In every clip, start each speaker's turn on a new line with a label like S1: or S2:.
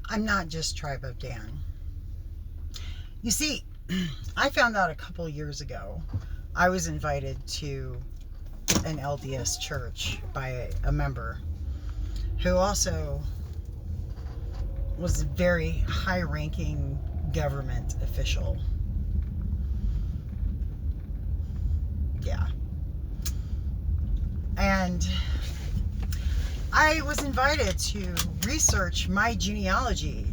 S1: I'm not just Tribe of Dan. You see, I found out a couple years ago, I was invited to an LDS church by a member who also was a very high-ranking government official. Yeah. And I was invited to research my genealogy.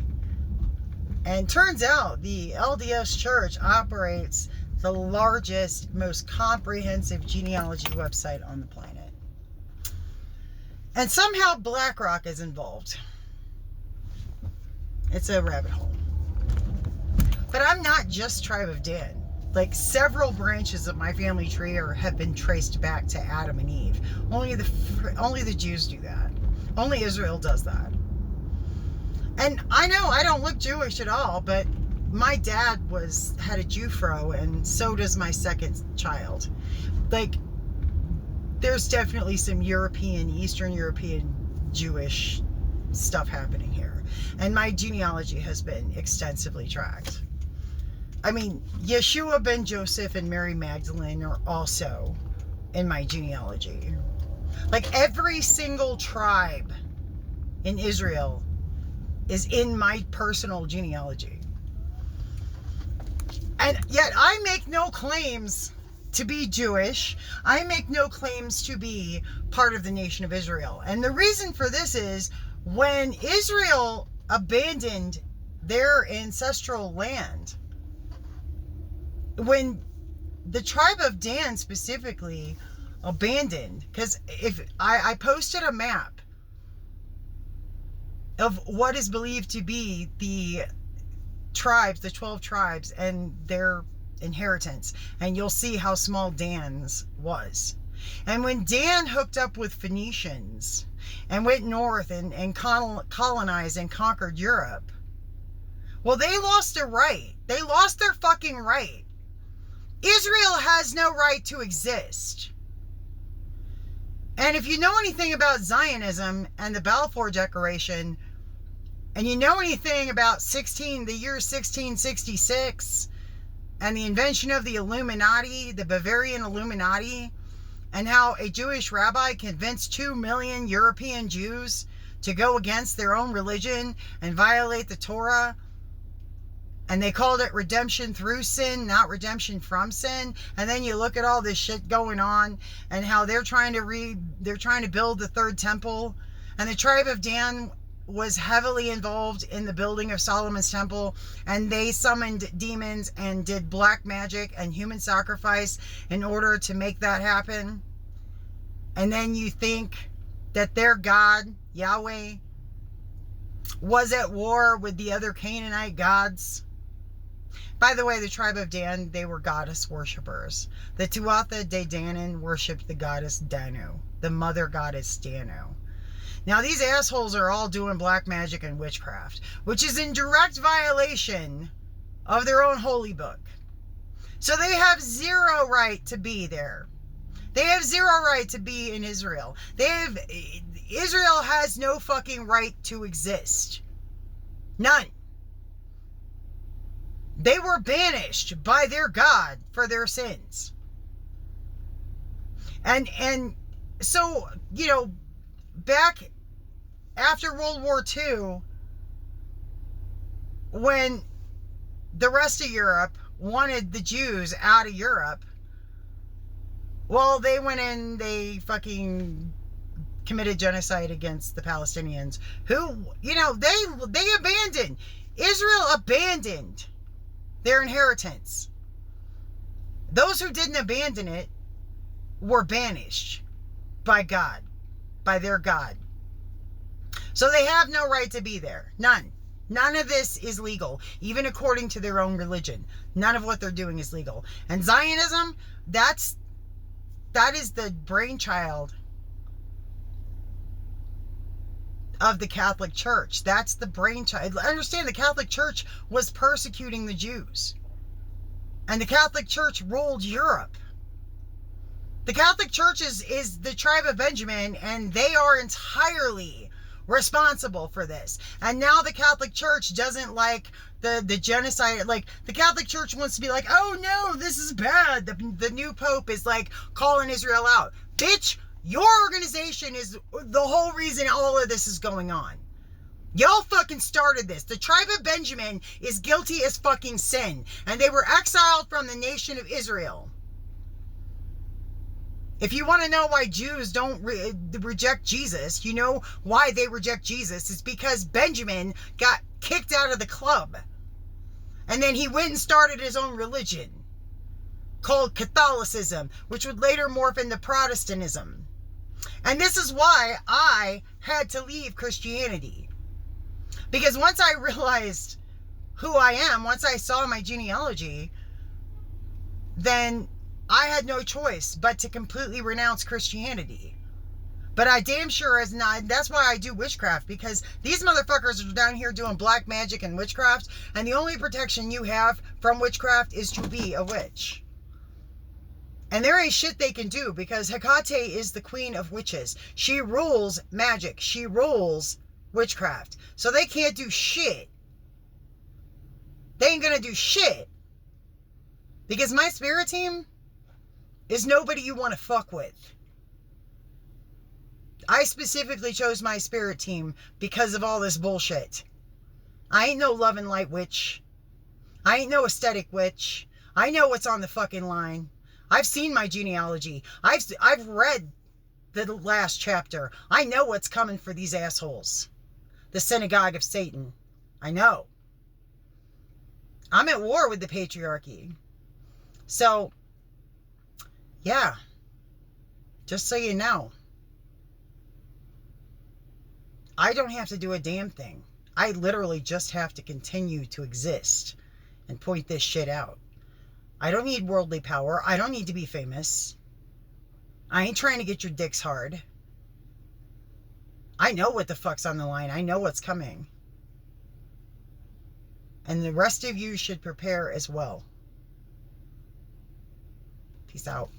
S1: And turns out the LDS Church operates the largest, most comprehensive genealogy website on the planet. And somehow BlackRock is involved. It's a rabbit hole. But I'm not just Tribe of Dan. Like, several branches of my family tree have been traced back to Adam and Eve. Only the Jews do that. Only Israel does that. And I know I don't look Jewish at all, but my dad had a Jewfro, and so does my second child. Like, there's definitely some Eastern European Jewish stuff happening here. And my genealogy has been extensively tracked. I mean, Yeshua ben Joseph and Mary Magdalene are also in my genealogy. Like, every single tribe in Israel is in my personal genealogy. And yet I make no claims to be Jewish. I make no claims to be part of the nation of Israel. And the reason for this is when Israel abandoned their ancestral land, when the tribe of Dan specifically abandoned, because if I posted a map of what is believed to be the tribes, the 12 tribes and their inheritance, and you'll see how small Dan's was. And when Dan hooked up with Phoenicians and went north and colonized and conquered Europe, well, they lost their right. They lost their fucking right. Israel has no right to exist. And if you know anything about Zionism and the Balfour Declaration, and you know anything about the year 1666, and the invention of the Illuminati, the Bavarian Illuminati, and how a Jewish rabbi convinced 2 million European Jews to go against their own religion and violate the Torah, and they called it redemption through sin, not redemption from sin. And then you look at all this shit going on, and how they're trying to build the third temple, and the tribe of Dan was heavily involved in the building of Solomon's temple, and they summoned demons and did black magic and human sacrifice in order to make that happen. And then you think that their God, Yahweh, was at war with the other Canaanite gods. By the way, the tribe of Dan, they were goddess worshippers. The Tuatha De Danann worshipped the goddess Danu, the mother goddess Danu. Now, these assholes are all doing black magic and witchcraft, which is in direct violation of their own holy book. So they have zero right to be there. They have zero right to be in Israel. Israel has no fucking right to exist. None. They were banished by their God for their sins. And so, back after World War II, when the rest of Europe wanted the Jews out of Europe, well, they went in, they fucking committed genocide against the Palestinians, who, they abandoned. Israel abandoned their inheritance. Those who didn't abandon it were banished by God, by their God. So they have no right to be there. None. None of this is legal, even according to their own religion. None of what they're doing is legal. And Zionism, that is the brainchild of the Catholic Church. That's the brainchild. I understand the Catholic Church was persecuting the Jews. And the Catholic Church ruled Europe. The Catholic Church is the tribe of Benjamin, and they are entirely responsible for this. And now the Catholic Church doesn't like the genocide. Like, the Catholic Church wants to be like, oh no, this is bad. The new Pope is like calling Israel out. Bitch, your organization is the whole reason all of this is going on. Y'all fucking started this. The tribe of Benjamin is guilty as fucking sin. And they were exiled from the nation of Israel. If you want to know why Jews don't reject Jesus, you know why they reject Jesus. It's because Benjamin got kicked out of the club. And then he went and started his own religion called Catholicism, which would later morph into Protestantism. And this is why I had to leave Christianity. Because once I realized who I am, once I saw my genealogy, then I had no choice but to completely renounce Christianity. But I damn sure is not. That's why I do witchcraft, because these motherfuckers are down here doing black magic and witchcraft, and the only protection you have from witchcraft is to be a witch. And there ain't shit they can do, because Hecate is the queen of witches. She rules magic. She rules witchcraft. So they can't do shit. They ain't gonna do shit. Because my spirit team is nobody you want to fuck with. I specifically chose my spirit team because of all this bullshit. I ain't no love and light witch. I ain't no aesthetic witch. I know what's on the fucking line. I've seen my genealogy. I've read the last chapter. I know what's coming for these assholes. The synagogue of Satan. I know. I'm at war with the patriarchy. So, yeah. Just so you know. I don't have to do a damn thing. I literally just have to continue to exist and point this shit out. I don't need worldly power. I don't need to be famous. I ain't trying to get your dicks hard. I know what the fuck's on the line. I know what's coming. And the rest of you should prepare as well. Peace out.